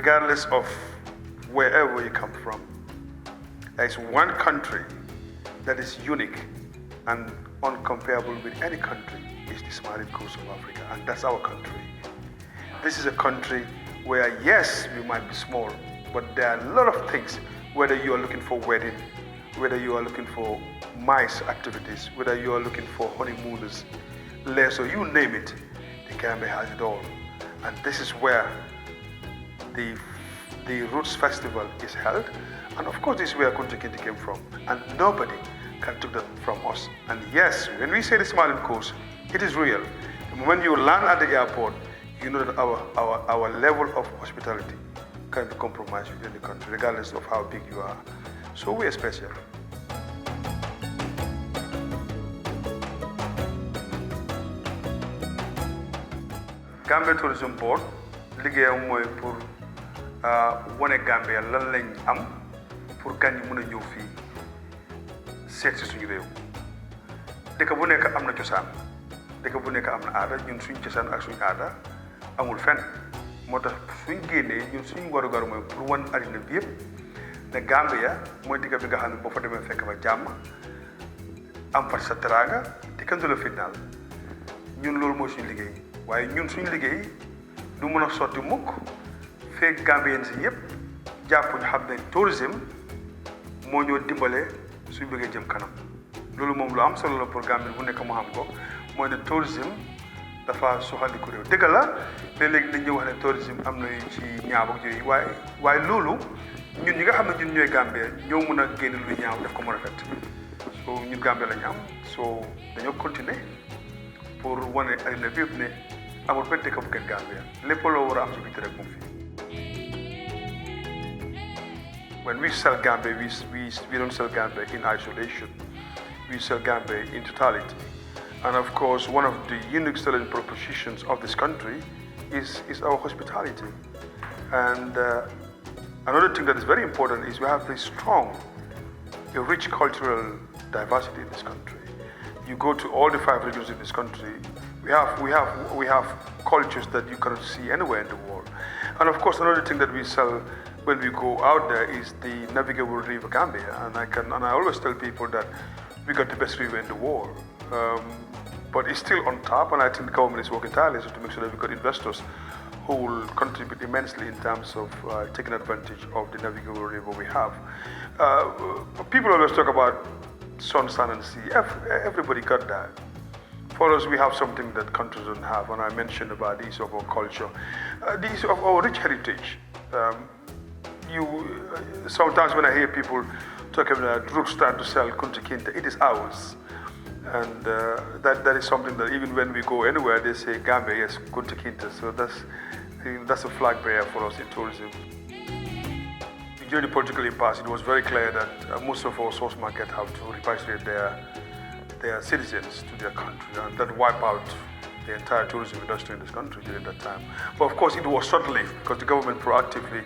regardless of wherever you come from, there is one country that is unique and uncomparable with any country. Is the smiling coast of Africa, and that's our country. This is a country where, yes, we might be small, but there are a lot of things, whether you are looking for wedding, whether you are looking for MICE activities, whether you are looking for honeymooners, so you name it, the Gambia has it all. And this is where the Roots Festival is held. And of course, this is where Kunta Kinte came from. And nobody can take that from us. And yes, when we say the smiling coast, it is real. The moment you land at the airport, you know that our level of hospitality can be compromised within the country, regardless of how big you are. So we are special. Gambia Tourism Board liggéeyam mooy pour wane Gambia lan lañ am pour gan yi mën a ñëw fii seet si suñu réew. dëkk bu nekk am na cosaan, dëkk bu nekk am na aada, ñun suñu cosaan ak suñu aada amul fenn. moo tax suñ génnee ñun suñu warugar mooy pour wan àddina bi yëpp ne Gambia mooy dëkk bi nga xam ne boo fa demee fekk fa jàmm am fa sa teraanga te kenn du la fitnaal. ñun loolu mooy suñu liggéey. waaye ñun suñu liggéey du mën a sotti mukk fekk Gambien si yëpp jàpp ñu xam ne tourisme moo ñoo dimbale suñu bëggee jëm kanam. loolu moom lu am solo la pour Gambien bu nekk mu xam ko mooy ne tourisme dafa soxaliku réew. dëgg la léeg-léeg dañuy wax ne tourisme am na ci ñaaw ak yooyu waaye loolu ñun ñi nga xam ne ñun ñooy Gambien ñoo mën a génne lu ñaaw def ko mu rafet. so ñun Gambien la ñu am so dañoo continuer pour wane àddina bi yëpp ne amul benn dëkk bu gën Gambia lépp loo war a am ci biti rek moom fii. When we sell Gambia, we don't sell Gambia in isolation. We sell Gambia in totality. And of course, one of the unique selling propositions of this country is our hospitality. And another thing that is very important is we have this a rich cultural diversity in this country. You go to all the 5 regions in this country, we have cultures that you cannot see anywhere in the world. And of course, another thing that we sell when we go out there is the navigable river Gambia. And I always tell people that we got the best river in the world. But it's still on top, and I think the government is working tirelessly to make sure that we got investors who will contribute immensely in terms of taking advantage of the navigable river we have. People always talk about sun, sun, and sea. Everybody got that. For us, we have something that countries don't have, and I mentioned about the issue of our culture, the issue of our rich heritage. Sometimes when I hear people talking about Roots trying to sell Kunta Kinte, it is ours. And that is something that even when we go anywhere, they say Gambia, yes, Kunta Kinte. So that's a flag bearer for us in tourism. During the political impasse, it was very clear that most of our source market have to repatriate their citizens to their country, and that wiped out the entire tourism industry in this country during that time. But of course, it was short-lived because the government proactively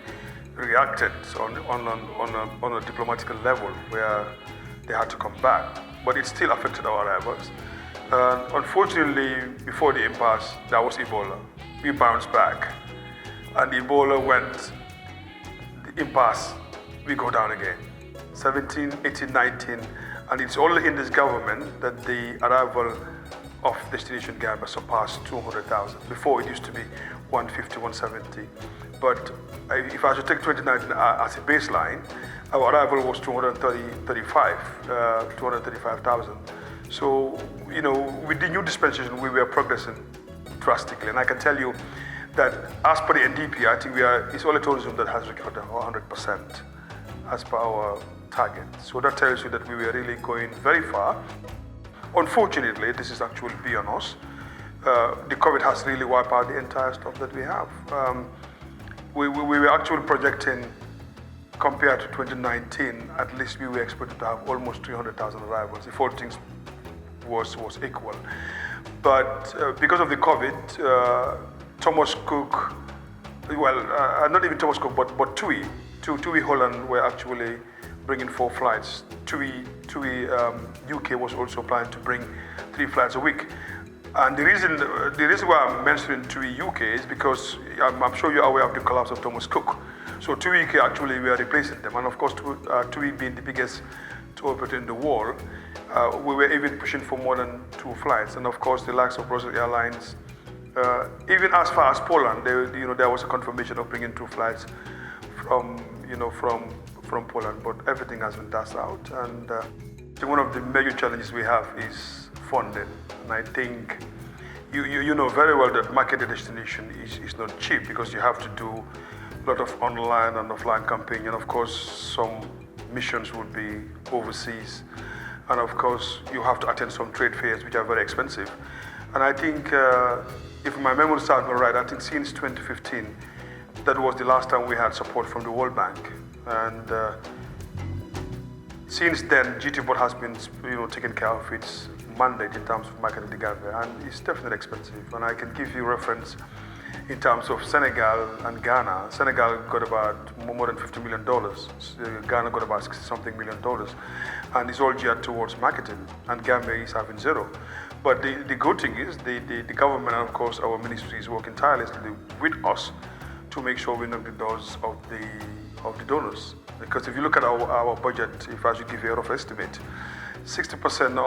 reacted on a diplomatic level where they had to come back. But it still affected our arrivals. Unfortunately, before the impasse, there was Ebola. We bounced back, and Ebola went. The impasse, we go down again. 17, 18, 19, and it's only in this government that the arrival of Destination Gambia surpassed 200,000. Before it used to be 150, 170. But if I should take 2019 as a baseline, our arrival was 235,000. So, with the new dispensation, we were progressing drastically. And I can tell you that as per the NDP, I think it's only tourism that has recovered 100% as per our target. So that tells you that we were really going very far. Unfortunately, this is actually beyond us. The COVID has really wiped out the entire stuff that we have. We were actually projecting, compared to 2019, at least we were expected to have almost 300,000 arrivals if all things was equal. But because of the COVID, Thomas Cook, not even Thomas Cook, but TUI Holland were actually bringing 4 flights. TUI UK was also planning to bring 3 flights a week. And the reason why I'm mentioning TUI UK is because I'm sure you're aware of the collapse of Thomas Cook. So TUI actually we are replacing them, and of course TUI being the biggest tour operator in the world, we were even pushing for more than 2 flights, and of course the likes of Brussels Airlines, even as far as Poland, there was a confirmation of bringing 2 flights from Poland, but everything has been dashed out, and one of the major challenges we have is funding, and I think you know very well that marketing destination is not cheap because you have to do a lot of online and offline campaign, and of course some missions would be overseas, and of course you have to attend some trade fairs which are very expensive. And I think, if my memory serves me right, I think since 2015, that was the last time we had support from the World Bank. And since then, GT Board has been, taking care of its mandate in terms of marketing the Gambia, and it's definitely expensive. And I can give you reference in terms of Senegal and Ghana. Senegal got about more than $50 million. Ghana got about 60-something million dollars, and it's all geared towards marketing. And Gambia is having zero. But the good thing is the government and of course our ministry is working tirelessly with us to make sure we knock the doors of the donors. Because if you look at our budget, if I should give you a rough estimate, 60%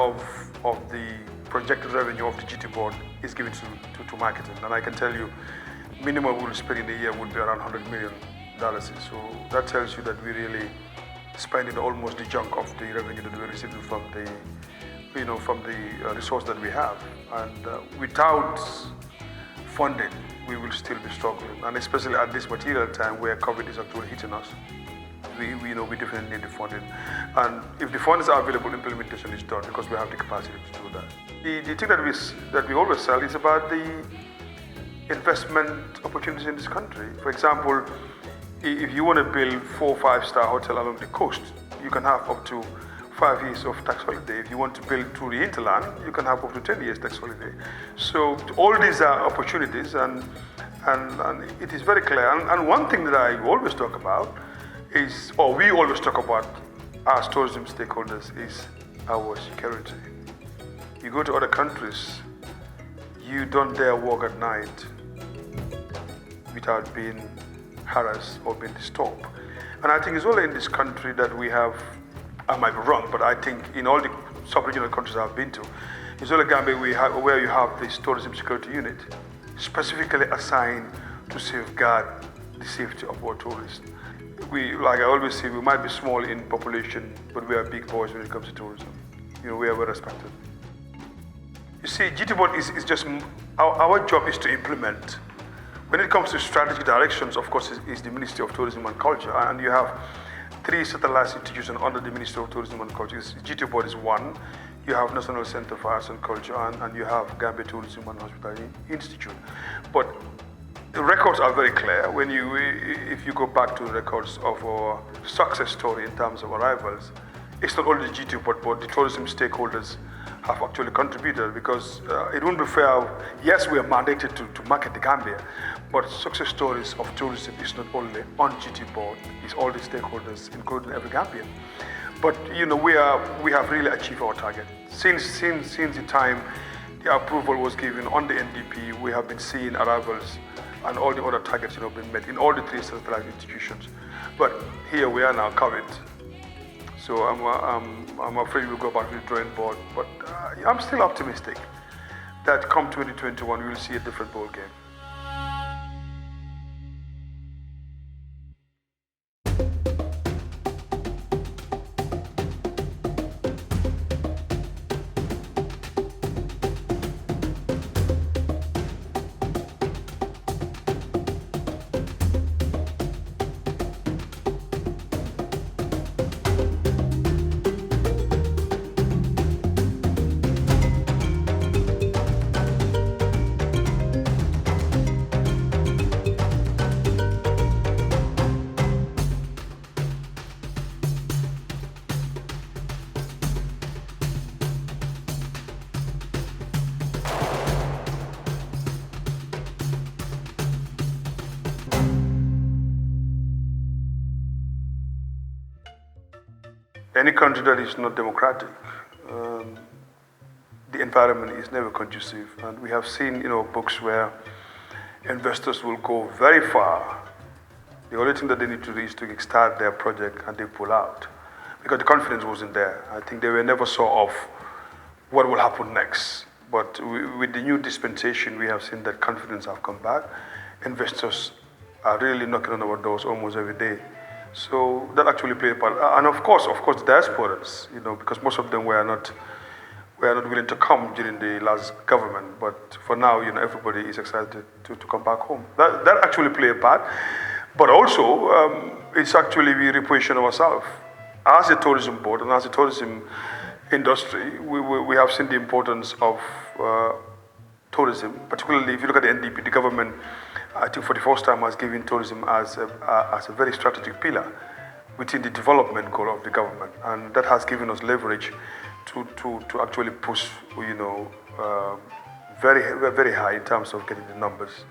of the projected revenue of the GT board is given to marketing. And I can tell you, minimum we'll spend in a year would be around $100 million. So that tells you that we really spending almost the chunk of the revenue that we're receiving from the resource that we have. And without funding, we will still be struggling. And especially at this material time where COVID is actually hitting us, we definitely need the funding. And if the funds are available, implementation is done because we have the capacity to do that. The thing that we always sell is about the investment opportunities in this country. For example, if you want to build 4 or 5-star hotel along the coast, you can have up to 5 years of tax holiday. If you want to build through the hinterland, you can have up to 10 years tax holiday. So all these are opportunities, and it is very clear. And one thing that I always talk about is, or we always talk about as tourism stakeholders, is our security. You go to other countries, you don't dare walk at night without being harassed or being disturbed. And I think it's only in this country that we have, I might be wrong, but I think in all the sub-regional countries I've been to, it's only Gambia where you have this tourism security unit specifically assigned to safeguard the safety of our tourists. Like I always say, we might be small in population, but we are big boys when it comes to tourism. We are well respected. You see, GT Board is just, our job is to implement. When it comes to strategic directions, of course, is the Ministry of Tourism and Culture, and you have 3 satellite institutions under the Ministry of Tourism and Culture. GT Board is one. You have National Center for Arts and Culture, and you have Gambia Tourism and Hospitality Institute. But the records are very clear. If you go back to the records of our success story in terms of arrivals, it's not only the GT Board, but the tourism stakeholders have actually contributed, because it wouldn't be fair. Yes, we are mandated to market the Gambia, but success stories of tourism is not only on GT Board, it's all the stakeholders, including every Gambian. But we have really achieved our target. Since the time the approval was given on the NDP, we have been seeing arrivals and all the other targets been met in all the 3 satellite institutions. But here we are now covered. So I'm afraid we'll go back to the drawing board, but I'm still optimistic that come 2021 we will see a different ball game. Any country that is not democratic, the environment is never conducive. And we have seen, books where investors will go very far. The only thing that they need to do is to start their project and they pull out because the confidence wasn't there. I think they were never saw of what will happen next. But with the new dispensation, we have seen that confidence have come back. Investors are really knocking on our doors almost every day. So that actually played a part. And of course, the diasporans, because most of them were not willing to come during the last government. But for now, everybody is excited to come back home. That actually played a part. But also, it's actually we reposition ourselves. As a tourism board and as a tourism industry, we have seen the importance of tourism, particularly if you look at the NDP, the government, I think for the first time has given tourism as a very strategic pillar within the development goal of the government. And that has given us leverage to actually push, very, very high in terms of getting the numbers.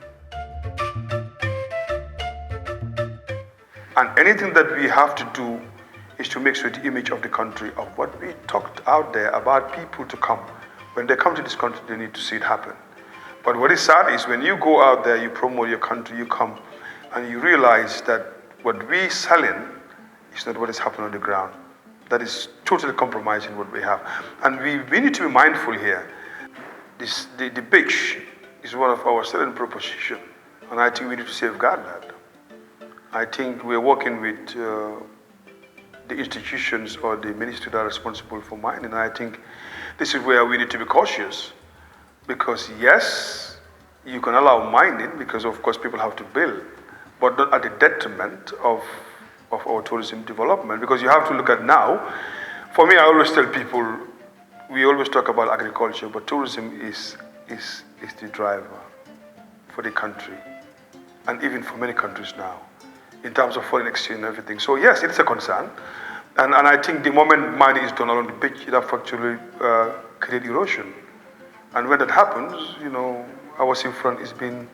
And anything that we have to do is to make sure the image of the country, of what we talked out there about people to come. When they come to this country, they need to see it happen. But what is sad is when you go out there, you promote your country, you come, and you realize that what we selling is not what is happening on the ground. That is totally compromising what we have. And we need to be mindful here. The beach is one of our selling proposition, and I think we need to safeguard that. I think we're working with the institutions or the ministry that are responsible for mining. And I think this is where we need to be cautious. Because yes, you can allow mining because of course people have to build, but not at the detriment of our tourism development. Because you have to look at now, for me I always tell people, we always talk about agriculture, but tourism is the driver for the country, and even for many countries now, in terms of foreign exchange and everything. So yes, it's a concern. And I think the moment mining is done along the beach, it actually create erosion. And when that happens, our seafront is being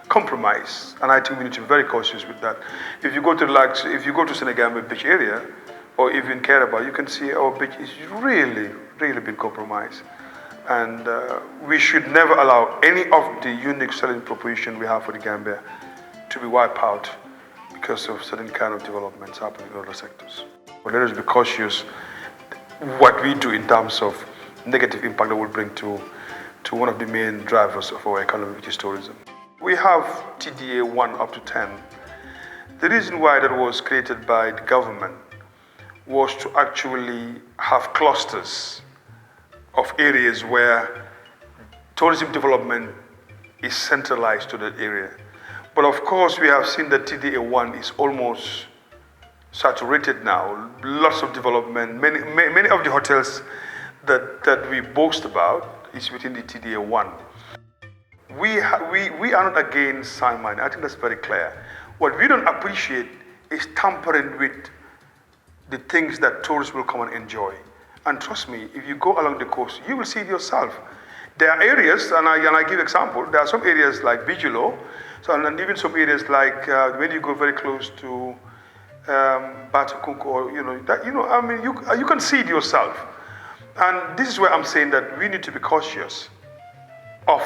compromised. And I think we need to be very cautious with that. If you go to Senegal beach area, or even Caraba, you can see our beach is really, really been compromised. And we should never allow any of the unique selling proposition we have for the Gambia to be wiped out because of certain kind of developments happening in other sectors. But let us be cautious what we do in terms of negative impact that will bring to one of the main drivers of our economy, which is tourism. We have TDA 1 up to 10. The reason why that was created by the government was to actually have clusters of areas where tourism development is centralized to that area. But of course, we have seen that TDA 1 is almost saturated now. Lots of development, many of the hotels that we boast about is within the TDA 1. We are not against sand mining. I think that's very clear. What we don't appreciate is tampering with the things that tourists will come and enjoy. And trust me, if you go along the coast, you will see it yourself. There are areas, and I give example, there are some areas like Bigelow, and even some areas like when you go very close to Batakunko, you can see it yourself. And this is where I'm saying that we need to be cautious of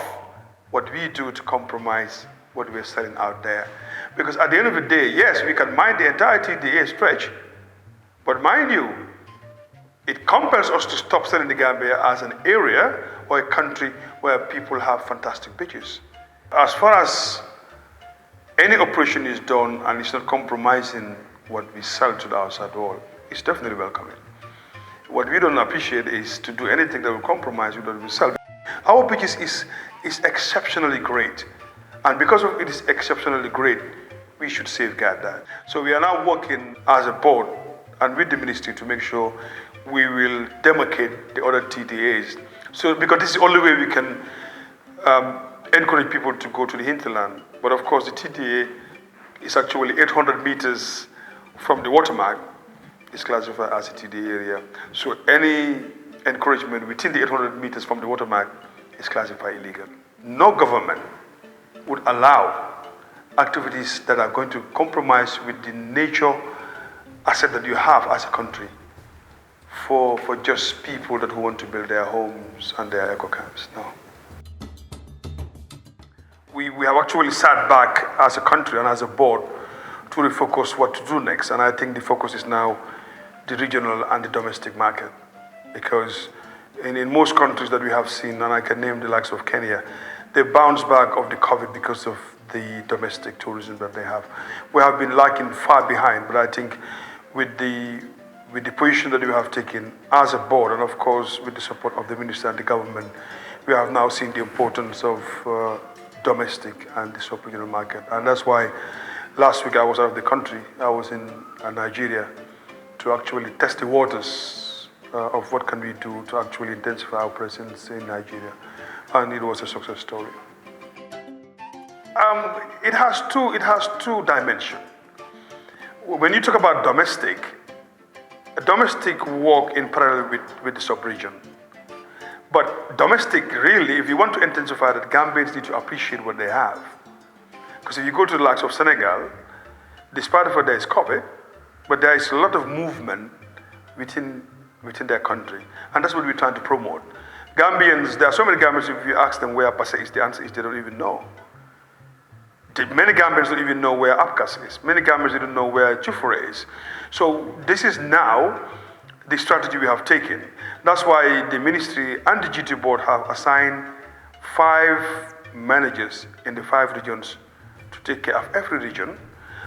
what we do to compromise what we're selling out there. Because at the end of the day, yes, we can mine the entire TDA stretch, but mind you, it compels us to stop selling the Gambia as an area or a country where people have fantastic beaches. As far as any operation is done and it's not compromising what we sell to the outside world, it's definitely welcoming. What we don't appreciate is to do anything that will compromise what we sell. Our beaches is exceptionally great. And because of it is exceptionally great, we should safeguard that. So we are now working as a board and with the ministry to make sure we will demarcate the other TDAs. So because this is the only way we can encourage people to go to the hinterland. But of course the TDA is actually 800 meters from the watermark. Is classified as a TDA area. So any encouragement within the 800 meters from the watermark is classified illegal. No government would allow activities that are going to compromise with the nature asset that you have as a country for just people that who want to build their homes and their eco camps. No. We have actually sat back as a country and as a board to refocus what to do next. And I think the focus is now the regional and the domestic market. Because in most countries that we have seen, and I can name the likes of Kenya, they bounced back of the COVID because of the domestic tourism that they have. We have been lagging far behind, but I think with the position that we have taken as a board, and of course with the support of the minister and the government, we have now seen the importance of domestic and the sub-regional market. And that's why last week I was out of the country. I was in Nigeria to actually test the waters of what can we do to actually intensify our presence in Nigeria. And it was a success story. It has two dimensions. When you talk about domestic work in parallel with the sub-region. But domestic, really, if you want to intensify that, Gambians need to appreciate what they have. Because if you go to the likes of Senegal, despite of what there is COVID, but there is a lot of movement within their country. And that's what we're trying to promote. Gambians, there are so many Gambians, if you ask them where Passe is, the answer is they don't even know. Many Gambians don't even know where Apkas is. Many Gambians don't know where Jufure is. So this is now the strategy we have taken. That's why the ministry and the GT board have assigned 5 managers in the 5 regions to take care of every region,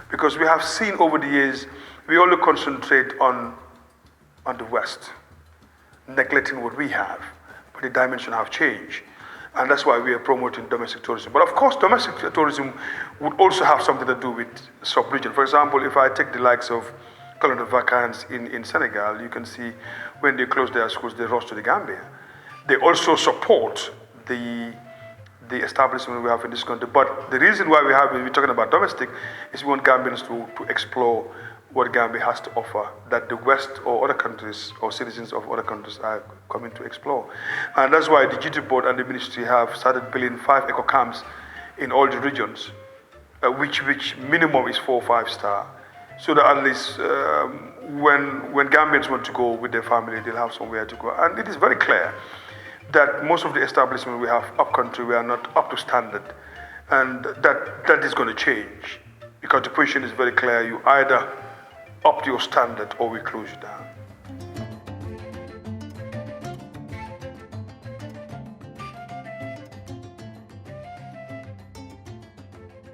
because we have seen over the years, we only concentrate on the West, neglecting what we have, but the dimension have changed. And that's why we are promoting domestic tourism. But of course, domestic tourism would also have something to do with sub-region. For example, if I take the likes of colonial vacances in Senegal, you can see when they close their schools, they rush to the Gambia. They also support the establishment we have in this country. But the reason why we're talking about domestic is we want Gambians to explore what Gambia has to offer that the West or other countries or citizens of other countries are coming to explore. And that's why the GT board and the ministry have started building 5 eco camps in all the regions, which minimum is 4 or 5 star. So that at least when Gambians want to go with their family, they'll have somewhere to go. And it is very clear that most of the establishments we have up country, we are not up to standard. And that is going to change, because the position is very clear. You either up to your standard or we close you down.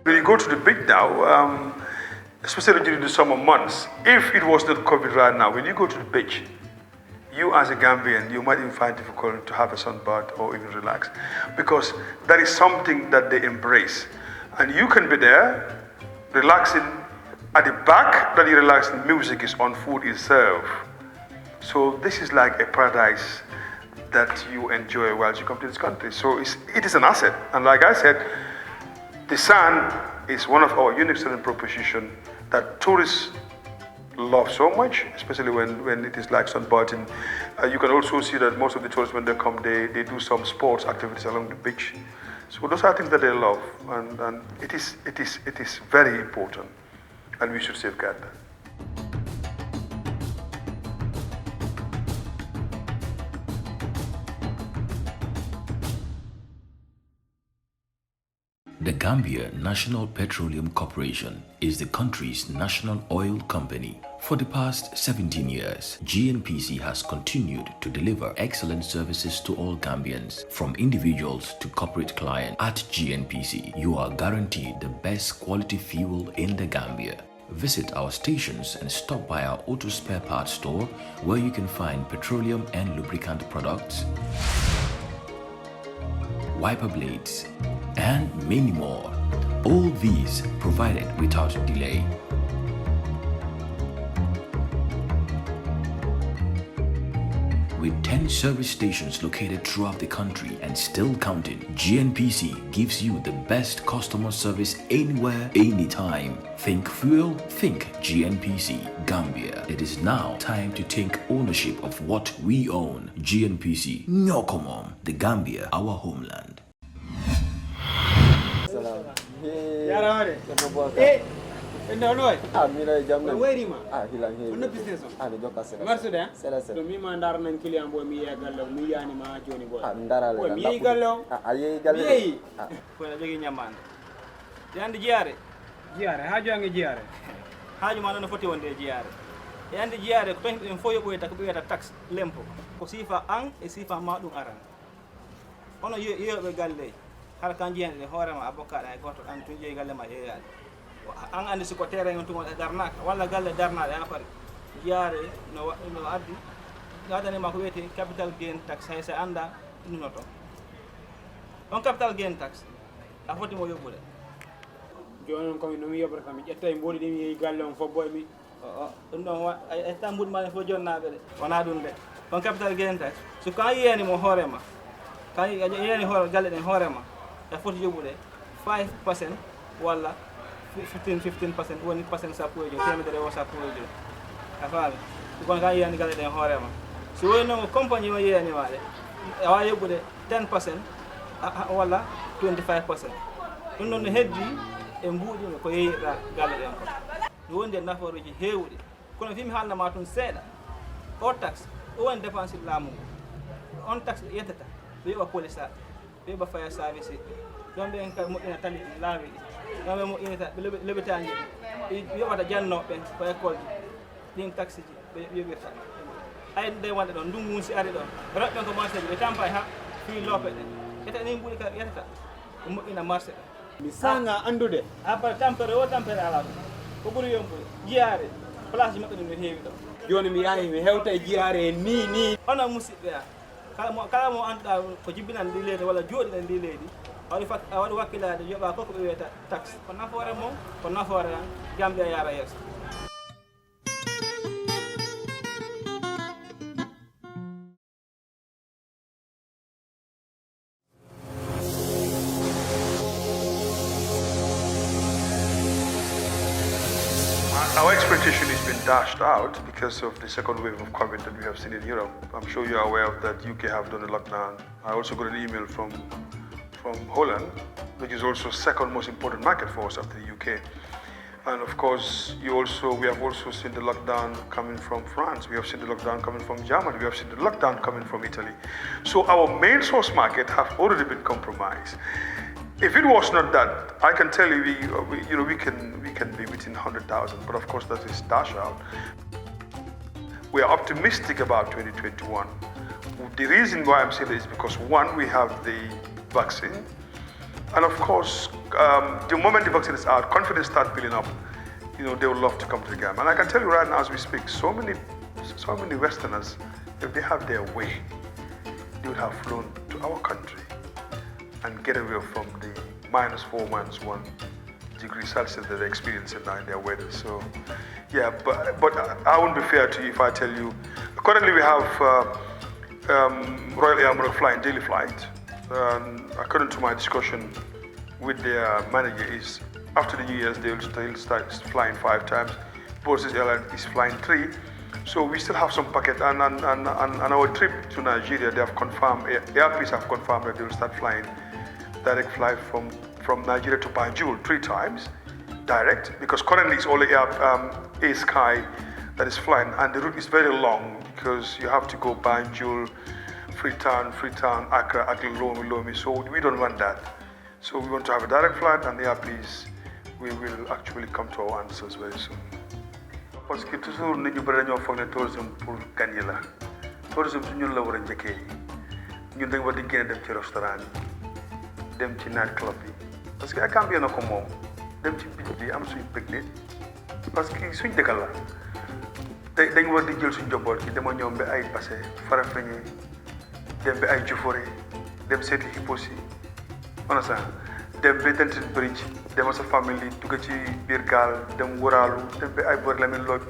When you go to the beach now, especially during the summer months, if it was not COVID right now, when you go to the beach, you as a Gambian, you might even find it difficult to have a sunbath or even relax, because that is something that they embrace. And you can be there, relaxing. At the back that you relax, music is on, food is served. So this is like a paradise that you enjoy while you come to this country. So it is an asset. And like I said, the sand is one of our unique selling proposition that tourists love so much, especially when it is like sunbathing. You can also see that most of the tourists, when they come, they do some sports activities along the beach. So those are things that they love, and it is very important, and we should safeguard that. The Gambia National Petroleum Corporation is the country's national oil company. For the past 17 years, GNPC has continued to deliver excellent services to all Gambians, from individuals to corporate clients. At GNPC, you are guaranteed the best quality fuel in the Gambia. Visit our stations and stop by our auto spare parts store, where you can find petroleum and lubricant products, wiper blades, and many more. All these provided without delay. With 10 service stations located throughout the country and still counting, GNPC gives you the best customer service anywhere, anytime. Think fuel, think GNPC Gambia. It is now time to take ownership of what we own. GNPC, Nyokomom, the Gambia, our homeland. Mira jamna. Hilang he. Mana business on? Joka sera. Marsuda? Sera sera. To mi mandar nan kiliyan boy mi yagallo mi yani ma joni boy. Ndara le. Mi yagallo. Aye galle. Mi. Ko na jogi nyaman. Yandi jiare. Jiare ha jongi jiare. haaju ma non foti wonde jiyaare e andi jiyaare ko tan en fo yoɓoyta ko ɓe taxe lempo ko sifa an e sifa ma ɗum aran ono yeyoɓe galle har kan jiyanɗe hoorema a bokkaɗa e goto an tun jeeyi galle ma yeeyade an andi siko terrain on tuma darnaka walla galle darnaɗe an pare jiyaare no addi gadanima ko wiyete capital gain tax hay so anda ɗumnoto on capital gain tax a foti mo yoɓɓude joni on komi nomi yoɓata mi ƴetta e mboɗi ɗi mi yeehi galle on fof boye mi ɗum ɗon e tambuɗe ma fof jonnaɓe ɗe wona ɗum de on capital gain tax so kan yiyanimo hoorema kan yiyani hoore galle ɗen hoorema a foti yoɓɓude 5% walla 15% woni percent sappo e joyi temedere o sappo e joyi a faami kono kan yiyani galle ɗen hoorema so woni noon compagnie o yiyanima ɗe a wawi yoɓɓude 10% walla 25%. ɗum ɗon no heddi e mbuuɗino ko yeeyiɗa galle ɗen ko no wondi e naforuji heewɗi kono fimi haalnama tun seeɗa o taxe o woni dépense laamu ngu on taxe ɗo yettata ɓe yoɓa police aɓe ɓe yoɓa faya service ɗon ɓen ka moƴƴina tali ɗi laawi ɗi ɗon ɓe moƴƴinita ɓe loɓitaji ɗi ɓe yoɓata jannoɓe ɓen ko école ji ɗin taxe ji ɓe yoɓirta ay ɗe wonɗe ɗon ndungu si ari ɗon ɓe roɓɓen ko marché ji ɓe tampa ha fi loope ɗen ƴetta ɗin mbuɗi ka yettata ɓe moƴƴina marché ɗen mi sanga andude après tampere o tampere ala ɗum ko ɓuuri yombude jiyaare place ji maɓɓe ɗum no heewi ɗon joni mi yahi mi hewta e jiyaare ni onon musidɓe a kala mo annduɗa ko jibbinan ndi leydi walla jooɗiɗen ndi leydi a waɗi wakkilade yoɓa koko ɓe wiyata taxe ko nafoore mum ko nafoore an Gambia yaara yeeso Our expectation has been dashed out because of the second wave of COVID that we have seen in Europe. I'm sure you're aware of that. UK have done a lockdown. I also got an email from Holland, which is also second most important market for us after the UK. And of course, we have also seen the lockdown coming from France. We have seen the lockdown coming from Germany. We have seen the lockdown coming from Italy. So our main source market have already been compromised. If it was not that, I can tell you, we can be within 100,000, but of course that is dash out. We are optimistic about 2021. The reason why I'm saying that is because one, we have the vaccine, and of course, the moment the vaccine is out, confidence starts building up. They would love to come to the Gambia, and I can tell you right now as we speak, so many Westerners, if they have their way, they would have flown to our country and get away from the -4, -1 degree Celsius that they're experiencing now in their weather. So, yeah, but I wouldn't be fair to you if I tell you. Currently, we have Royal Air Maroc flying daily flight. According to my discussion with their manager, is after the New Year's they'll start flying 5 times. Bosses Airline is flying 3. So we still have some packet, and our trip to Nigeria, they have confirmed, Airpeace have confirmed that they will start flying direct flight from Nigeria to Banjul 3 times, direct, because currently it's only Air Sky that is flying, and the route is very long because you have to go Banjul, Freetown, Accra, Lomi, so we don't want that. So we want to have a direct flight, and Airpeace, we will actually come to our answers very soon. Parce que toujours nit ñu bëri dañoo foog ne tourisme pour gan yi la tourisme su ñun la war a njëkkee ñun dañ war di génn dem ci restaurant yi dem ci night club yi parce que ak Gambie na ko moom dem ci beach bi am suñ pique-nique parce que suñ dëkk la dañ war di jël suñ njaboot gi dama ñoom ba ay Basse Farafenni dem ba ay Jufure dem seeti Hipposi on ça dem ba Denton Bridge dem sa famille dugg ci biir gaal dem wëraalu dem ba ay bor Lamine Lodge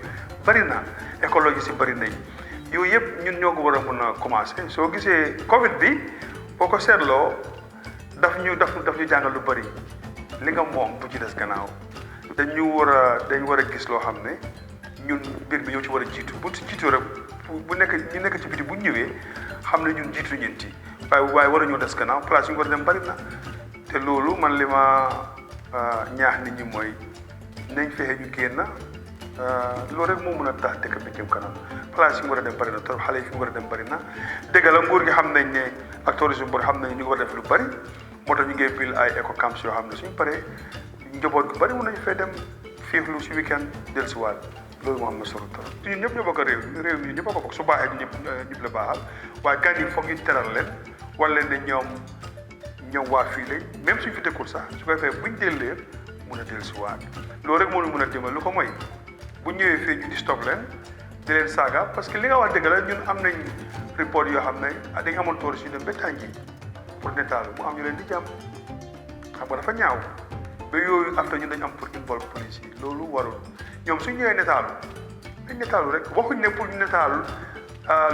bari na écologie si bari nañ yooyu yëpp ñun ñoo ko war a mën a commencé soo gisee Covid bi boo ko seetloo daf ñu jàngal lu bari li nga moom bu ci des gannaaw dañ war a gis loo xam ne ñun mbir bi ñoo ci war a jiitu bu ci jiitu rek bu nekk ci biti bu ñëwee xam ne ñun jiitu ñeen ci waaye war a ñoo des gannaaw place yi ñu war a dem bari na te loolu man li ma ñaax nit ñi mooy nañ fexe ñu génn loolu rek moo mën a tax dëkk bi jëm kanam place yi mu war a dem bari na trop xale yi fi mu war a dem bari na dëgg la nguur gi xam nañ ne ak tourisme board xam nañ ñu ngi war a def lu bari moo tax ñu ngi bil ay éco camps yoo xam ne suñu paree njaboot gu bari mën nañu fay dem féexlu si weekend dellusiwaat loolu moo am na solo trop. ñun ñëpp ñoo bokk réew mi ñëpp a ko bokk su baaxee ñëpp la baaxal waaye gan yi foog ñu teral leen wala ne ñoom waa fii lañ même suñ fi dëkkul sax su ko defee buñ dellee mun a dellusiwaat loolu rek moo ñu mun a jëmal lu ko mooy bu ñëwee fii ñu di stop leen di leen saaga parce que li nga wax dëgg la ñun am nañ report yoo xam ne dañ amoon touriste yu dem ba Tànji pour netaalu mu am ñu leen di jàmm xam nga dafa ñaaw ba yooyu après ñun dañ am pour involve police yi loolu warul ñoom suñ ñëwee netaalu dañ netaalu rek waxuñ ne pour ñu netaalu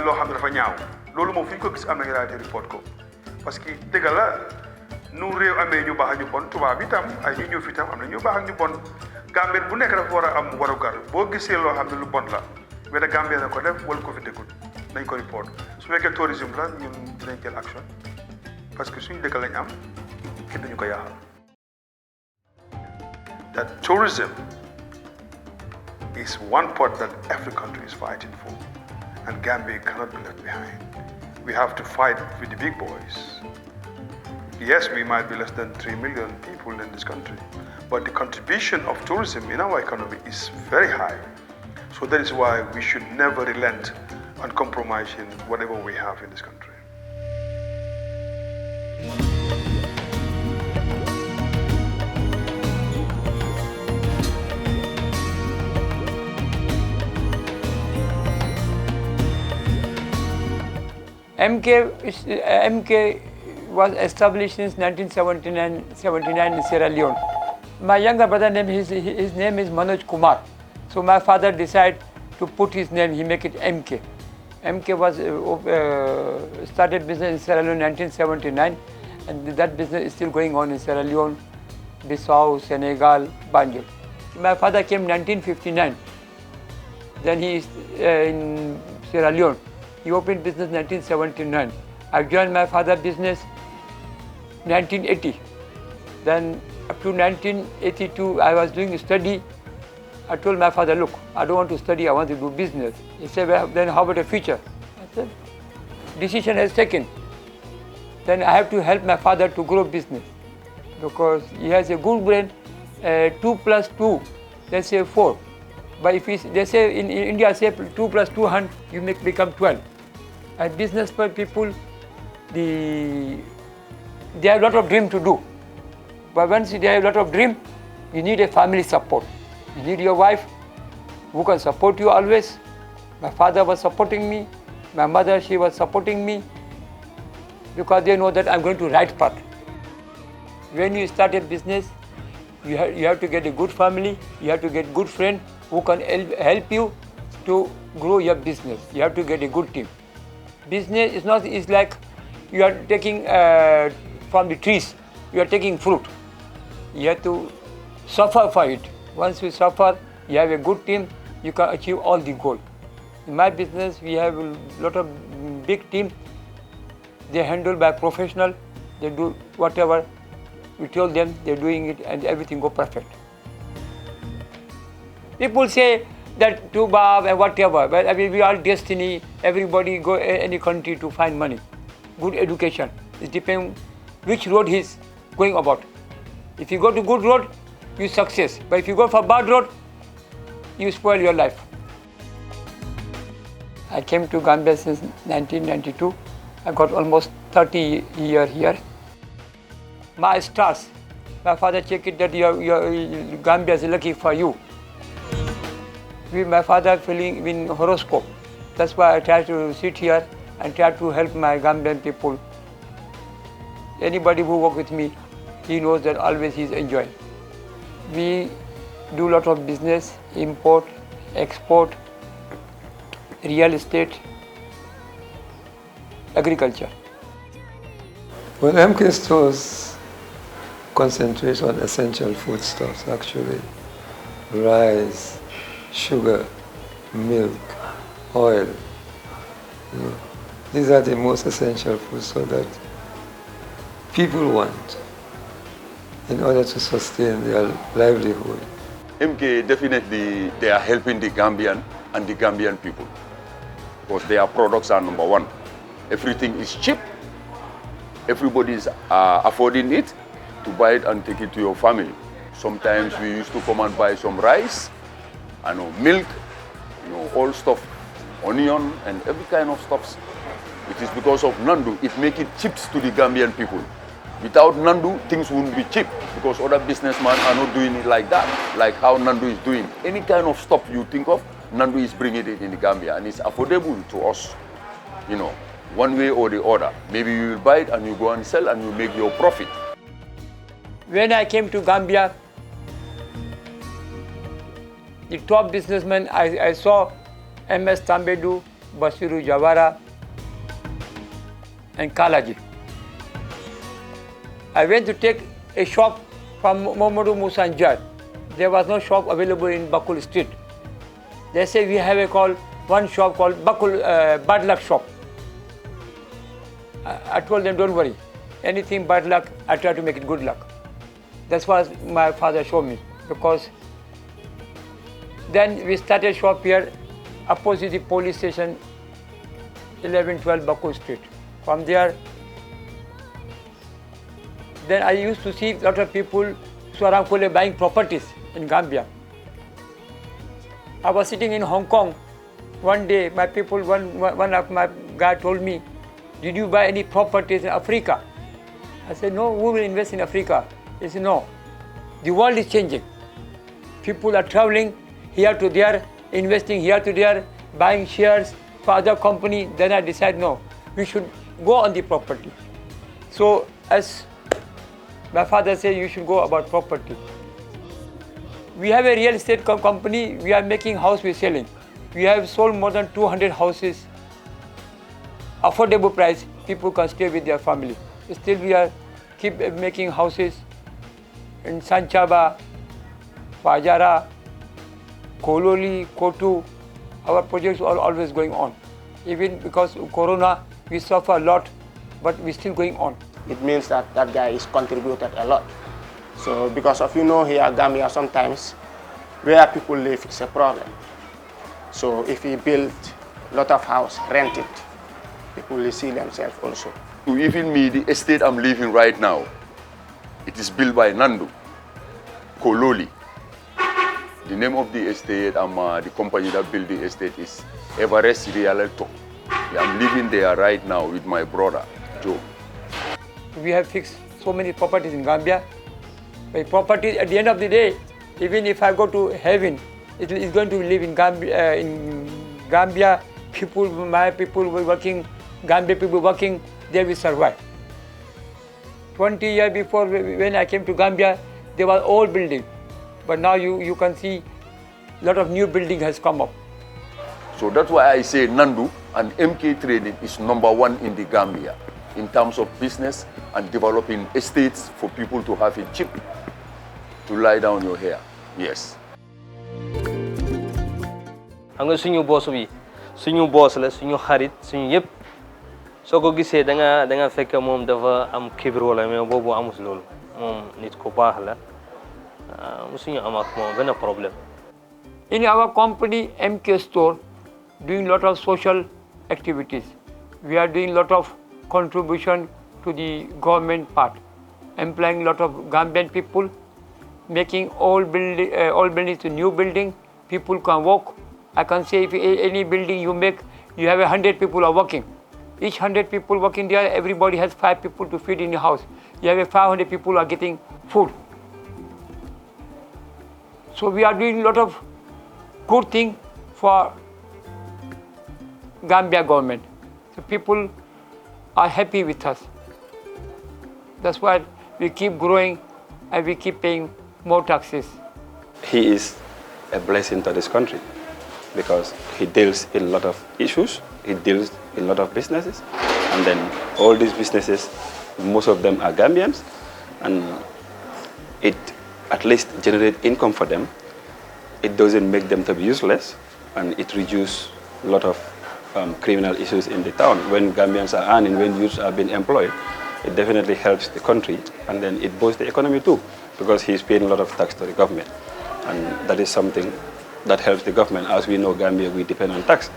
loo xam ne dafa ñaaw loolu moom fu ñu ko gis am nañ raté report ko parce que dëgg la nu réew amee ñu baax ak ñu bon tubaab bi tam ay ñu ñëw fi tam am na ñu baax ak ñu bon Gambien bu nekk dafa war a am warugar boo gisee loo xam ne lu bon la wala Gambien na ko def wala ko fi dëkkul nañ ko report su fekkee tourisme la ñun dinañ jël action parce que suñu dëkk lañ am kenn dañu ko yaaxal. That tourism is one part that every country is fighting for, and Gambia cannot be left behind. We have to fight with the big boys. Yes, we might be less than 3 million people in this country, but the contribution of tourism in our economy is very high. So that is why we should never relent on compromising whatever we have in this country. MK was established since 1979 in Sierra Leone. My younger brother his name is Manoj Kumar. So my father decided to put his name, he make it MK. MK was started business in Sierra Leone in 1979, and that business is still going on in Sierra Leone, Bissau, Senegal, Banjul. My father came in 1959. Then he is in Sierra Leone. He opened business in 1979. I joined my father's business 1980. Then up to 1982, I was doing study. I told my father, look, I don't want to study, I want to do business. He said, well, then how about the future? I said, decision is taken. Then I have to help my father to grow business because he has a good brain. 2 plus 2, let's say 4. But if they say in India, say 2 plus 2, you become 12. And business people, they have a lot of dream to do. But once they have a lot of dream, you need a family support. You need your wife who can support you always. My father was supporting me. My mother, she was supporting me because they know that I'm going to right path. When you start a business, you have to get a good family. You have to get good friend who can help you to grow your business. You have to get a good team. Business is not is like you are taking from the trees. You are taking fruit. You have to suffer for it. Once you suffer, you have a good team, you can achieve all the goal. In my business, we have a lot of big team. They handle by professional. They do whatever we told them, they're doing it and everything go perfect. People say that too bad and whatever, but I mean, we are destiny. Everybody go any country to find money. Good education. It depends which road he's going about. If you go to good road, you success. But if you go for bad road, you spoil your life. I came to Gambia since 1992. I got almost 30 years here. My stars, my father checked it that Gambia is lucky for you. My father feeling in horoscope. That's why I try to sit here and try to help my Gambian people. Anybody who work with me, he knows that always he's enjoying. We do a lot of business, import, export, real estate, agriculture. Well, MK stores concentrate on essential foodstuffs actually. Rice, sugar, milk, oil. These are the most essential foods so that people want in order to sustain their livelihood. MK definitely they are helping the Gambian and the Gambian people because their products are number one. Everything is cheap. Everybody is affording it to buy it and take it to your family. Sometimes we used to come and buy some rice, milk, all stuff, onion and every kind of stuff. It is because of Nandu. It make it cheap to the Gambian people. Without Nandu, things wouldn't be cheap because other businessmen are not doing it like that, like how Nandu is doing. Any kind of stuff you think of, Nandu is bringing it in the Gambia and it's affordable to us, one way or the other. Maybe you will buy it and you go and sell and you make your profit. When I came to Gambia, the top businessmen, I saw MS Tambedu, Basiru Jawara, and Kalaji. I went to take a shop from Momodu Musanjad. There was no shop available in Bakul Street. They say we have one shop called Bakul Bad Luck Shop. I told them, don't worry, anything bad luck, I try to make it good luck. That's what my father showed me, because then we started shop here opposite the police station, 1112 Bakul Street. From there, then I used to see a lot of people Swaramkule buying properties in Gambia. I was sitting in Hong Kong one day. My people, one of my guy told me, "Did you buy any properties in Africa?" I said, "No, who will invest in Africa?" He said, "No, the world is changing. People are traveling here to there, investing here to there, buying shares for other company." Then I decided, no, we should go on the property. So as my father said, you should go about property. We have a real estate company. We are making house, we're selling. We have sold more than 200 houses. Affordable price, people can stay with their family. Still we are keep making houses in Sanchaba, Fajara, Kololi, Kotu. Our projects are always going on. Even because of Corona, we suffer a lot, but we're still going on. It means that that guy is contributed a lot. So because of, here Gambia sometimes where people live is a problem. So if he built a lot of house, rent it, people will see themselves also. Even me, the estate I'm living right now, it is built by Nandu, Kololi. The name of the estate, the company that built the estate is Everest Realto. I'm living there right now with my brother, Joe. We have fixed so many properties in Gambia. But properties, at the end of the day, even if I go to heaven, it is going to live in Gambia. My people were working, Gambia people working, they will survive. 20 years before, when I came to Gambia, there was old building. But now you can see a lot of new building has come up. So that's why I say Nandu and MK Trading is #1 in the Gambia in terms of business and developing estates for people to have it cheap to lie down your hair. Yes. Xam nga suñu boss bi suñu boss la suñu xarit suñu yépp soko gisee da nga fekk moom dafa am kibir wala mais boobu amus loolu moom nit ko baax la suñu am ak moom benn problème. In our company MK Store, doing lot of social activities. We are doing lot of contribution to the government part, employing lot of Gambian people, making old buildings to new building. People can work. I can say if any building you make, you have 100 people are working. Each 100 people working there, everybody has 5 people to feed in your house. You have 500 people are getting food. So we are doing a lot of good thing for Gambia government. So people are happy with us. That's why we keep growing and we keep paying more taxes. He is a blessing to this country because he deals in a lot of issues, he deals in a lot of businesses, and then all these businesses, most of them are Gambians, and it at least generates income for them. It doesn't make them to be useless, and it reduces a lot of criminal issues in the town. When Gambians are earning, when youths are being employed, it definitely helps the country, and then it boosts the economy too, because he's paying a lot of tax to the government. And that is something that helps the government. As we know, Gambia, we depend on tax.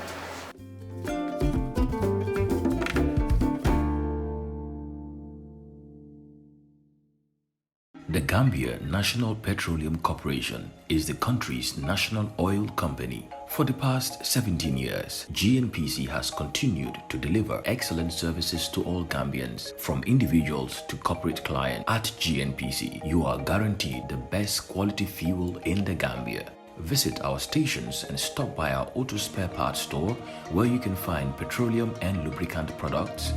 The Gambia National Petroleum Corporation is the country's national oil company. For the past 17 years, GNPC has continued to deliver excellent services to all Gambians, from individuals to corporate clients. At GNPC, you are guaranteed the best quality fuel in the Gambia. Visit our stations and stop by our auto spare parts store, where you can find petroleum and lubricant products,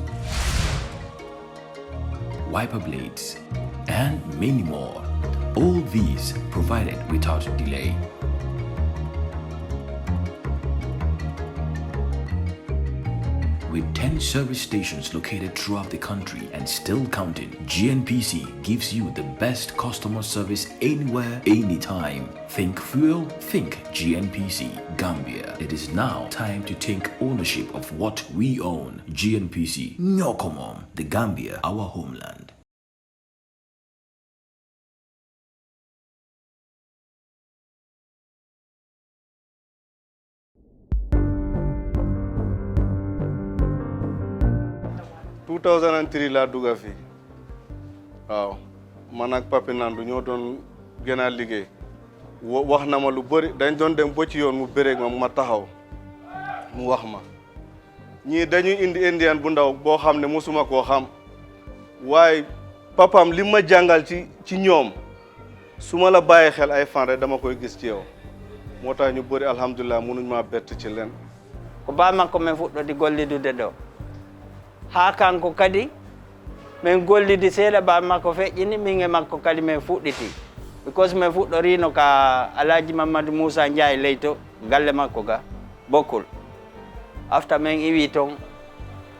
wiper blades, and many more. All these provided without delay. With 10 service stations located throughout the country and still counting, GNPC gives you the best customer service anywhere, anytime. Think fuel, think GNPC, Gambia. It is now time to take ownership of what we own. GNPC, Nyokomom, the Gambia, our homeland. In 2003 laa dugga fi waaw man ak Papi Nandu ñoo doon gën a liggéey wax na ma lu bëri dañ doon dem ba ci yoon mu bëreeg ma taxaw mu wax ma ñii dañuy indi indian bu ndaw boo xam ne mosuma koo xam waaye papam li ma jàngal ci ñoom su ma la bàyyi xel ay fan rek dama koy gis ci yow moo tax ñu bëri alhamdulilah mënuñ maa bett ci leen ko ba makko men fuɗɗode gollidude ɗo ha kanko kadi min gollidi seeɗa ba makko feƴƴini min e makko kadi min fuɗɗiti because min fuɗɗorino ka Alhaji Mamadou Moussa Njie leyto galle makko ga bokkul after min iwi ton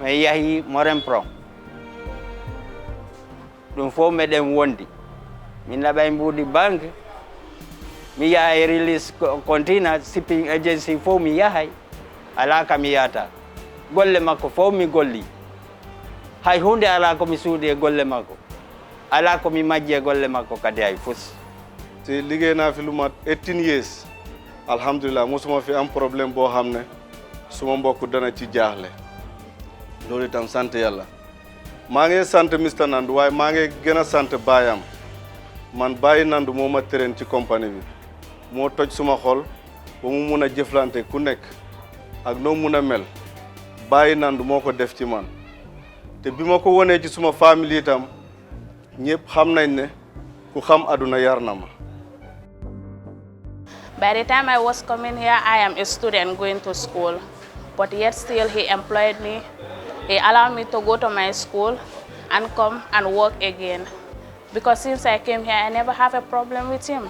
min yahi Moren Prong ɗum fof meɗen wondi min laɓay mbuudi banque mi yahay release container shipping agency fof mi yahay ala ka mi yata golle makko fof mi golli hay hunde ala ko mi suudi e golle makko ala ko mi majji e golle makko kadi hay fus te liggéey naa fi lu mat 18 years alhamdulilah mosuma fi am problème boo xam ne suma mbokk dana ci jaaxle loolu itam sant yàlla maa ngi sant Mr Nandu waaye maa ngi gën a sant baayam man Baye Nandu moo ma train ci compagnie bi moo toj suma xol ba mu mun a jëflante ku nekk ak noo mun a mel Baye Nandu moo ko def ci man te bi ma ko wonee ci suma famille itam ñëpp xam nañ ne ku xam aduna yar na ma. By the time I was coming here, I am a student going to school, but yet still he employed me. He allowed me to go to my school and come and work again. Because since I came here, I never have a problem with him.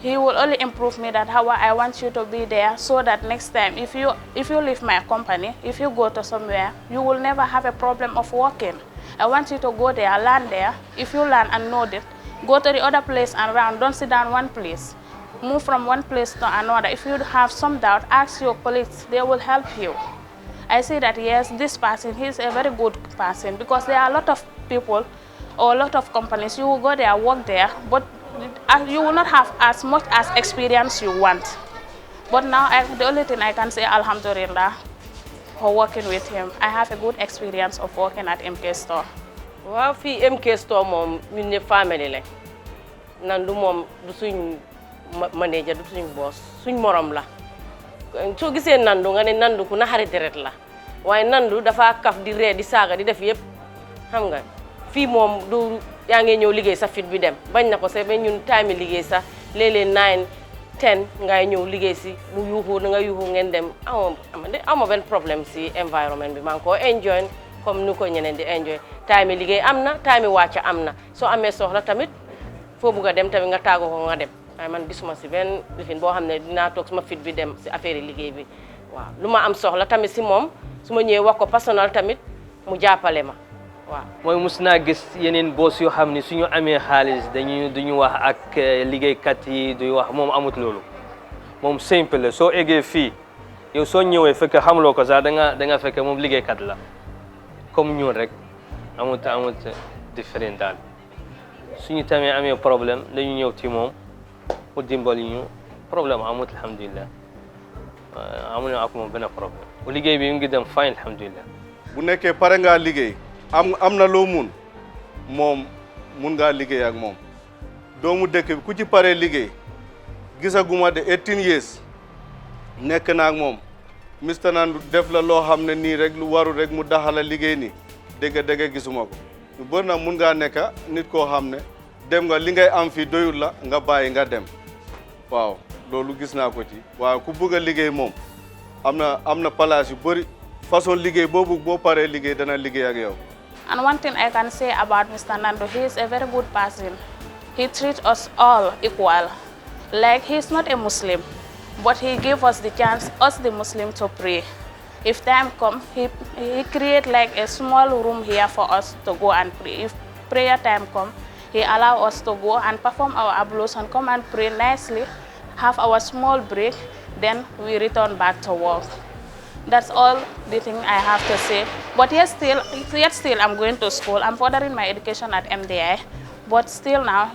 He will only improve me that how I want you to be there so that next time if you leave my company, if you go to somewhere, you will never have a problem of working. I want you to go there, learn there. If you learn and know it, go to the other place and round. Don't sit down one place. Move from one place to another. If you have some doubt, ask your colleagues. They will help you. I say that yes, this person, he's a very good person because there are a lot of people or a lot of companies. You will go there, work there, but you will not have as much as experience you want. But now the only thing I can say, alhamdulillah, for working with him. I have a good experience of working at MK Store. Well, fi MK Store mom ñun family la. Nandu mom du suñ manager du suñ boss, suñ morom la. So gisee Nandu nga ne Nandu ku naxari deret la. Waaye Nandu dafa kaf di ree di saaga di def yépp. Xam nga fii moom du yaa ngi ñëw liggéey sa fit bi dem bañ na ko sax ba ñun time liggéey sax léeg-léeg 9 10 ngay ñëw liggéey si bu yuuxu na nga yuuxu ngeen dem amoo benn problème si environnement bi maa ngi ko enjoy comme ni ko ñeneen di enjoy time liggéey am na time wàcc am na soo amee soxla tamit foo bugg a dem tamit nga tàggoo ko nga dem waaye man gisuma si benn lifin boo xam ne dinaa toog suma fit bi dem si affaire liggéey bi waaw lu ma am soxla tamit si moom su ma ñëwee wax ko personnel tamit mu jàppale ma waaw mooy mus naa gis yeneen boss yoo xam ne suñu amee xaalis duñu wax ak liggéeykat yi duñu wax moom amut loolu moom simple la soo eggee fii yow soo ñëwee fekk xamuloo ko sax da nga fekk moom liggéeykat la comme ñun rek amut différent daal suñu tamit amee problème dañu ñëw ci moom mu dimbali ñu problème amut alhamdulillah amuñu ak moom benn problème bu liggéey bi mu ngi dem fine alhamdulillah bu nekkee pare ngaa liggéey am na loo mun ngaa liggéey ak moom doomu dëkk bi ku ci paree liggéey gisaguma de 18 years nekk naa ak moom Mr Nandu def la loo xam ne nii rek lu waru rek mu daxala liggéey nii dëgg gisuma ko lu bëri na mun ngaa nekk nit koo xam ne dem nga li ngay am fii doyul la nga bàyyi nga dem waaw loolu gis naa ko ci waaw ku bëgg a liggéey moom am na place yu bëri façon liggéey boobu boo paree liggéey dana liggéey ak yow. And one thing I can say about Mr. Nando, he is a very good person. He treats us all equal. Like, he's not a Muslim, but he gave us the chance, us the Muslim, to pray. If time comes, he create like a small room here for us to go and pray. If prayer time comes, he allow us to go and perform our ablution, come and pray nicely, have our small break, then we return back to work. That's all the thing I have to say. But yet still I'm going to school. I'm furthering my education at MDI. But still now,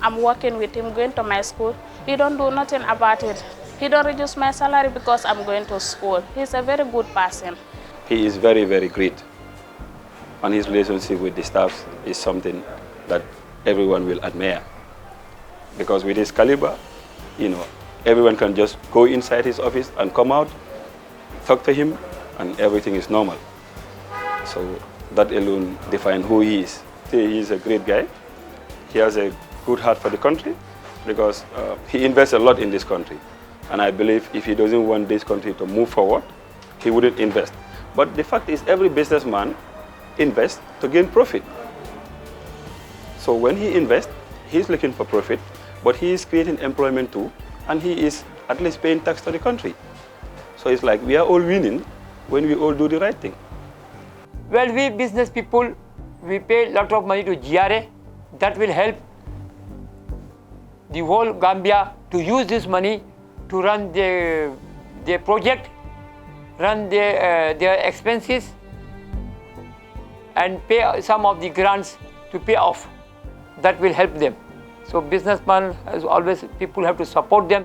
I'm working with him, going to my school. He don't do nothing about it. He don't reduce my salary because I'm going to school. He's a very good person. He is very, very great. And his relationship with the staff is something that everyone will admire. Because with his caliber, everyone can just go inside his office and come out, talk to him, and everything is normal. So that alone defines who he is. He is a great guy. He has a good heart for the country because he invests a lot in this country. And I believe if he doesn't want this country to move forward, he wouldn't invest. But the fact is every businessman invests to gain profit. So when he invests, he's looking for profit, but he is creating employment too, and he is at least paying tax to the country. So it's like we are all winning when we all do the right thing. Well, we business people, we pay a lot of money to GRA. That will help the whole Gambia to use this money to run their project, run their expenses, and pay some of the grants to pay off. That will help them. So businessmen, as always, people have to support them.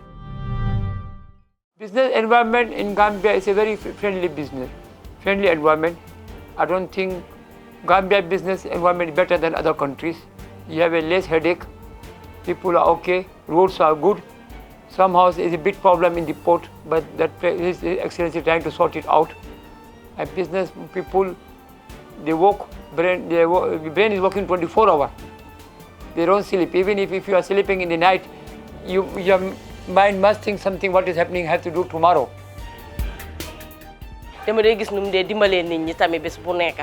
Business environment in Gambia is a very friendly environment. I don't think Gambia business environment is better than other countries. You have a less headache. People are okay. Roads are good. Somehow there is a big problem in the port, but that His Excellency is trying to sort it out. And business people, they work. The brain is working 24 hours. They don't sleep. Even if you are sleeping in the night, your mind must think something what is happening has to do tomorrow. dama day gis num dee dimbalee nit ñi tamit bés bu nekk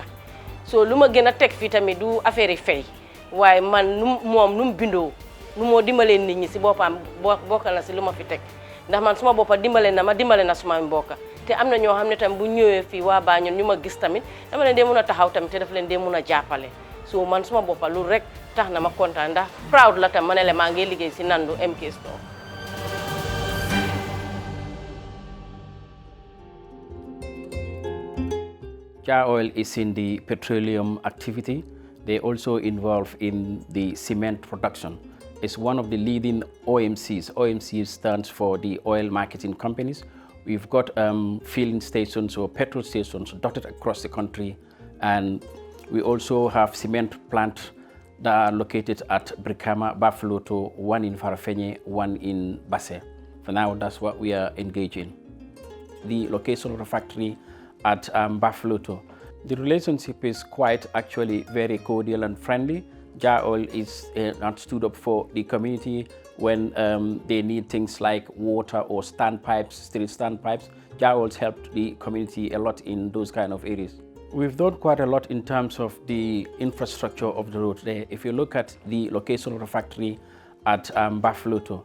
so lu ma gën a teg fii tamit du affaire yi fay waaye man moom nu mu bindoo nu moo dimbalee nit ñi si boppam bokkal na si lu ma fi teg ndax man suma boppa dimbale na suma mbokka te am na ñoo xam ne tamit bu ñëwee fii waa Banjul ñu ma gis tamit dama leen dee mun a taxaw tamit te daf leen dee mun a jàppale so man suma boppa lu rek tax na ma kontaan ndax proud la tam ma ne la maa ngi liggéey si Nandu MK Store. Jar Oil is in the petroleum activity. They also involved in the cement production. It's one of the leading OMCs. OMC stands for the oil marketing companies. We've got filling stations or petrol stations dotted across the country, and we also have cement plants that are located at Brikama, Bafaloto, one in Farafenye, one in Basse. For now, that's what we are engaging. The location of the factory at Bafaloto. The relationship is quite actually very cordial and friendly. Jar Oil is not stood up for the community when they need things like water or standpipes, steel standpipes. Jar Oil's helped the community a lot in those kind of areas. We've done quite a lot in terms of the infrastructure of the road there. If you look at the location of the factory at Bafaloto,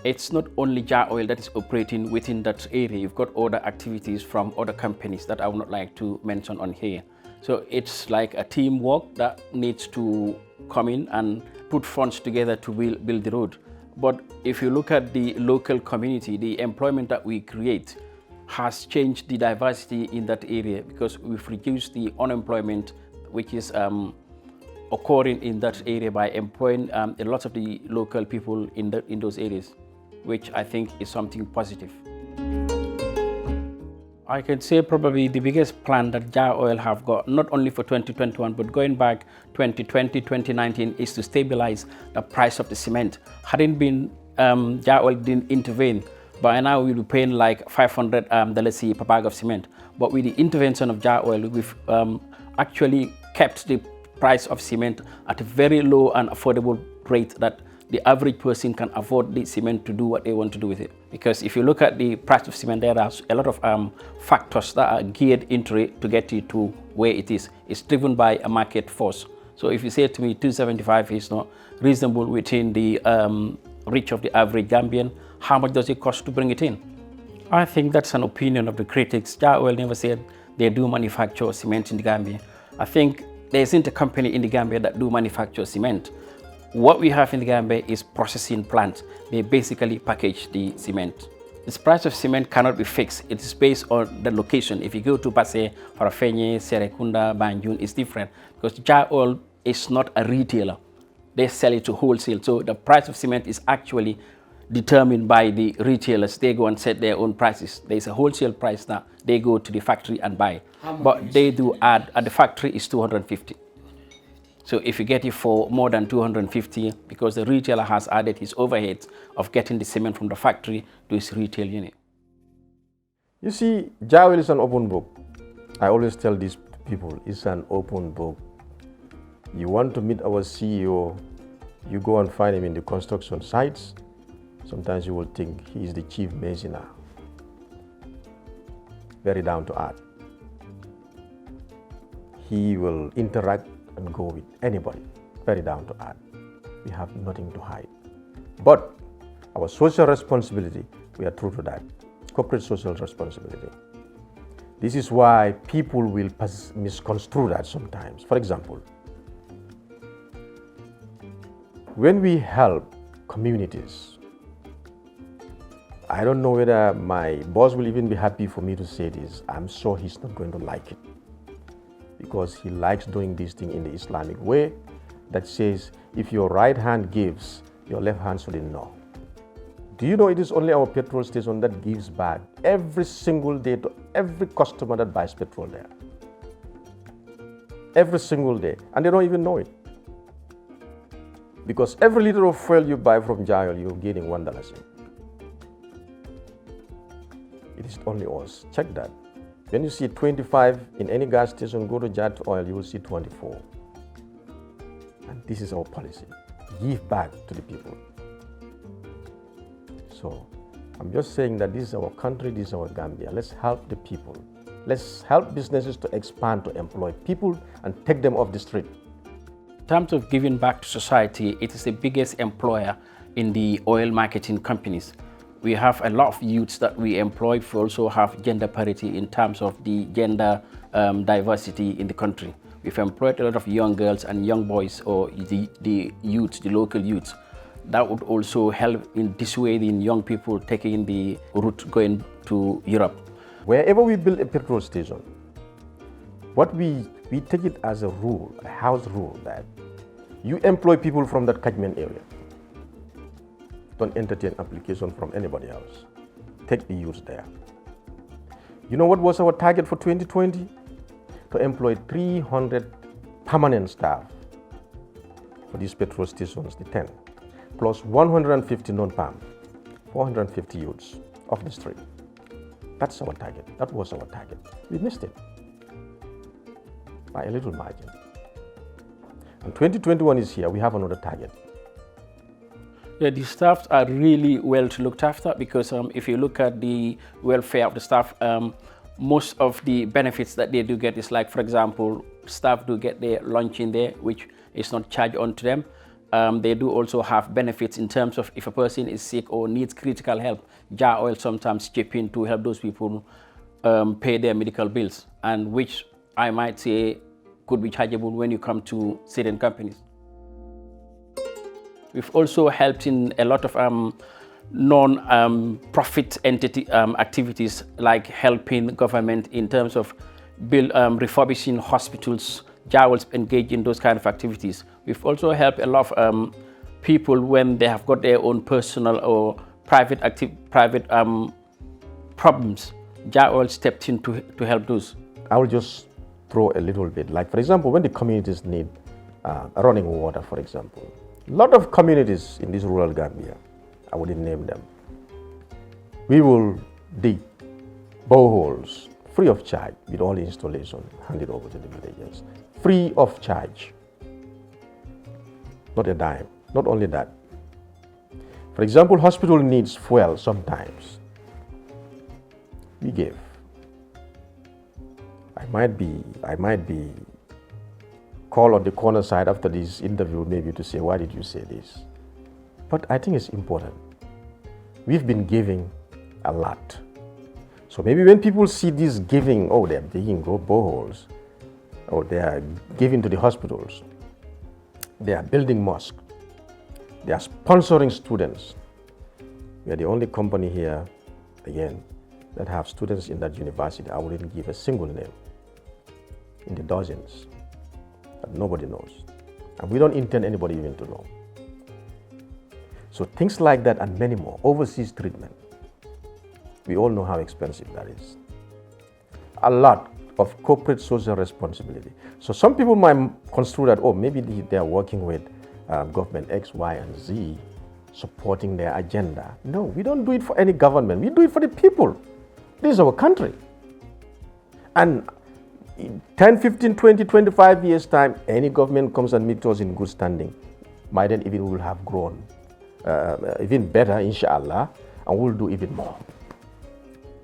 it's not only Jar Oil that is operating within that area. You've got other activities from other companies that I would not like to mention on here. So it's like a teamwork that needs to come in and put funds together to build the road. But if you look at the local community, the employment that we create has changed the diversity in that area because we've reduced the unemployment which is occurring in that area by employing a lot of the local people in those areas, which I think is something positive. I can say probably the biggest plan that Jar Oil have got, not only for 2021, but going back 2020, 2019, is to stabilize the price of the cement. Hadn't been, Jar Oil didn't intervene, by now we'll be paying like $500 per bag of cement. But with the intervention of Jar Oil, we've actually kept the price of cement at a very low and affordable rate that the average person can afford the cement to do what they want to do with it. Because if you look at the price of cement, there are a lot of factors that are geared into it to get it to where it is. It's driven by a market force. So if you say to me 275 is not reasonable within the reach of the average Gambian, how much does it cost to bring it in? I think that's an opinion of the critics. Jar Oil never said they do manufacture cement in the Gambia. I think there isn't a company in the Gambia that do manufacture cement. What we have in the Gambia is processing plants. They basically package the cement. The price of cement cannot be fixed. It is based on the location. If you go to Basse, Farafenni, Serekunda, Banjul, it's different because Jar Oil is not a retailer. They sell it to wholesale. So the price of cement is actually determined by the retailers. They go and set their own prices. There's a wholesale price now. They go to the factory and buy. But they do add, at the factory is 250. So if you get it for more than 250, because the retailer has added his overheads of getting the cement from the factory to his retail unit. You see, Jar Oil is an open book. I always tell these people, it's an open book. You want to meet our CEO, you go and find him in the construction sites. Sometimes you will think he is the chief masoner. Very down to earth. He will interact and go with anybody, very down to earth. We have nothing to hide. But our social responsibility, we are true to that. Corporate social responsibility. This is why people will misconstrue that sometimes. For example, when we help communities, I don't know whether my boss will even be happy for me to say this. I'm sure he's not going to like it, because he likes doing this thing in the Islamic way that says, if your right hand gives, your left hand shouldn't know. Do you know it is only our petrol station that gives back every single day to every customer that buys petrol there? Every single day, and they don't even know it. Because every liter of fuel you buy from Jar Oil, you're getting $1. It is only us. Check that. When you see 25 in any gas station, go to Jar Oil, you will see 24. And this is our policy. Give back to the people. So I'm just saying that this is our country, this is our Gambia. Let's help the people. Let's help businesses to expand, to employ people and take them off the street. In terms of giving back to society, it is the biggest employer in the oil marketing companies. We have a lot of youths that we employ. We also have gender parity in terms of the gender diversity in the country. We've employed a lot of young girls and young boys, or the youths, the local youths. That would also help in dissuading young people taking the route going to Europe. Wherever we build a petrol station, what we take it as a rule, a house rule, that you employ people from that catchment area. Don't entertain application from anybody else. Take the youth there. You know what was our target for 2020? To employ 300 permanent staff for these petrol stations, the 10, plus 150 non-PAM, 450 youths off the street. That's our target. That was our target. We missed it by a little margin. And 2021 is here. We have another target. Yeah, the staff are really well looked after, because if you look at the welfare of the staff, most of the benefits that they do get is, like, for example, staff do get their lunch in there, which is not charged on to them. They do also have benefits in terms of if a person is sick or needs critical help, Jar Oil sometimes chip in to help those people pay their medical bills, and which I might say could be chargeable when you come to certain companies. We've also helped in a lot of non-profit entity activities, like helping government in terms of refurbishing hospitals. Jar Oil's engaged in those kind of activities. We've also helped a lot of people when they have got their own personal or private problems. JA Oil stepped in to help those? I will just throw a little bit. Like, for example, when the communities need running water, for example. A lot of communities in this rural Gambia, I wouldn't name them, we will dig boreholes free of charge with all the installation handed over to the villagers. Free of charge. Not a dime. Not only that. For example, hospital needs fuel sometimes. We give. I might be called on the corner side after this interview maybe to say, why did you say this? But I think it's important. We've been giving a lot. So maybe when people see this giving, oh, they're digging boreholes, or they are giving to the hospitals, they are building mosques, they are sponsoring students. We are the only company here, again, that have students in that university. I wouldn't give a single name, in the dozens, that nobody knows. And we don't intend anybody even to know. So things like that and many more, overseas treatment. We all know how expensive that is. A lot of corporate social responsibility. So some people might construe that, oh, maybe they are working with government X, Y, and Z, supporting their agenda. No, we don't do it for any government. We do it for the people. This is our country. And in 10, 15, 20, 25 years' time, any government comes and meets us in good standing, might then even will have grown even better, inshallah, and we'll do even more.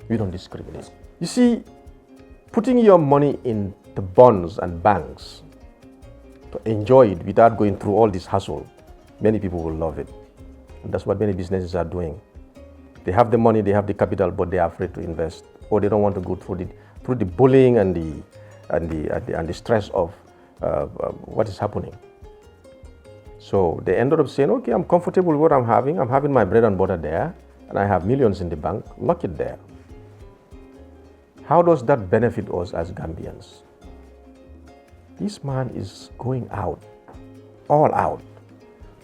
We don't discriminate. You see, putting your money in the bonds and banks to enjoy it without going through all this hassle, many people will love it. And that's what many businesses are doing. They have the money, they have the capital, but they are afraid to invest, or they don't want to go through the bullying and the stress of what is happening. So they ended up saying, okay, I'm comfortable with what I'm having my bread and butter there, and I have millions in the bank, lock it there. How does that benefit us as Gambians? This man is going out, all out,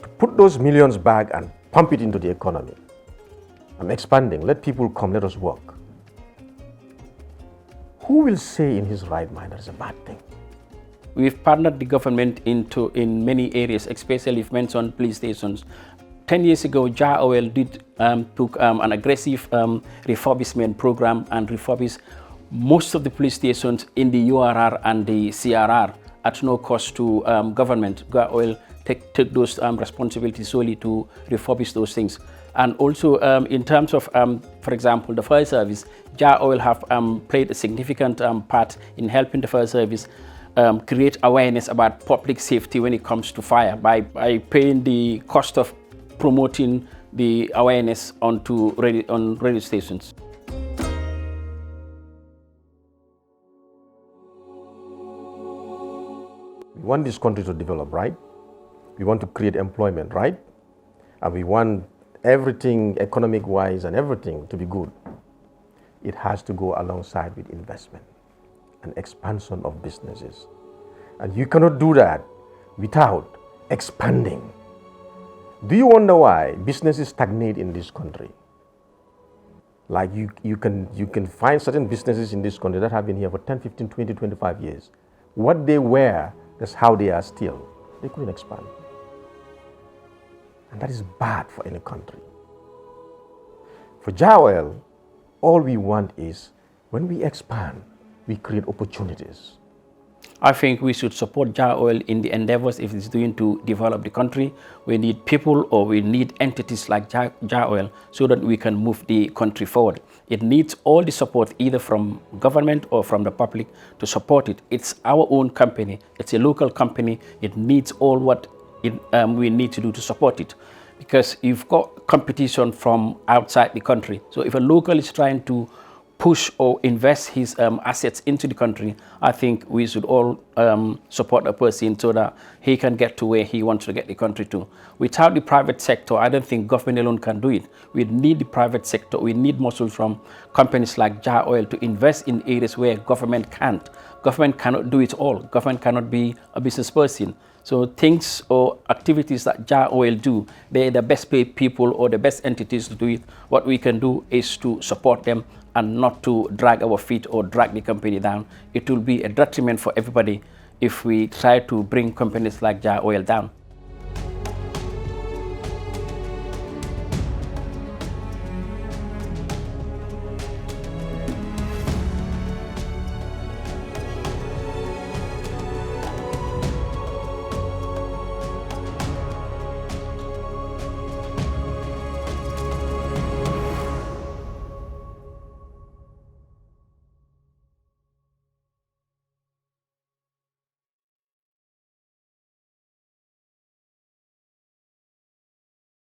to put those millions back and pump it into the economy. I'm expanding, let people come, let us work. Who will say in his right mind that's a bad thing? We've partnered the government in many areas, especially if mentioned police stations. 10 years ago, JA Oil took an aggressive refurbishment program and refurbished most of the police stations in the URR and the CRR at no cost to government. JA Oil take those responsibilities solely to refurbish those things. And also in terms of, for example, the fire service, JA Oil have played a significant part in helping the fire service create awareness about public safety when it comes to fire by paying the cost of promoting the awareness on radio stations. We want this country to develop, right? We want to create employment, right? And we want everything economic-wise and everything to be good. It has to go alongside with investment and expansion of businesses. And you cannot do that without expanding. Do you wonder why businesses stagnate in this country? Like you can find certain businesses in this country that have been here for 10, 15, 20, 25 years. What they were, that's how they are still. They couldn't expand. And that is bad for any country. For JA Oil, all we want is, when we expand, we create opportunities. I think we should support JA Oil in the endeavors if it's doing to develop the country. We need people, or we need entities like JA Oil so that we can move the country forward. It needs all the support, either from government or from the public, to support it. It's our own company. It's a local company. It needs all what we need to do to support it. Because you've got competition from outside the country. So if a local is trying to push or invest his assets into the country, I think we should all support a person so that he can get to where he wants to get the country to. Without the private sector, I don't think government alone can do it. We need the private sector. We need muscle from companies like JA Oil to invest in areas where government can't. Government cannot do it all. Government cannot be a business person. So things or activities that JA Oil do, they're the best paid people or the best entities to do it. What we can do is to support them and not to drag our feet or drag the company down. It will be a detriment for everybody if we try to bring companies like Jah Oil down.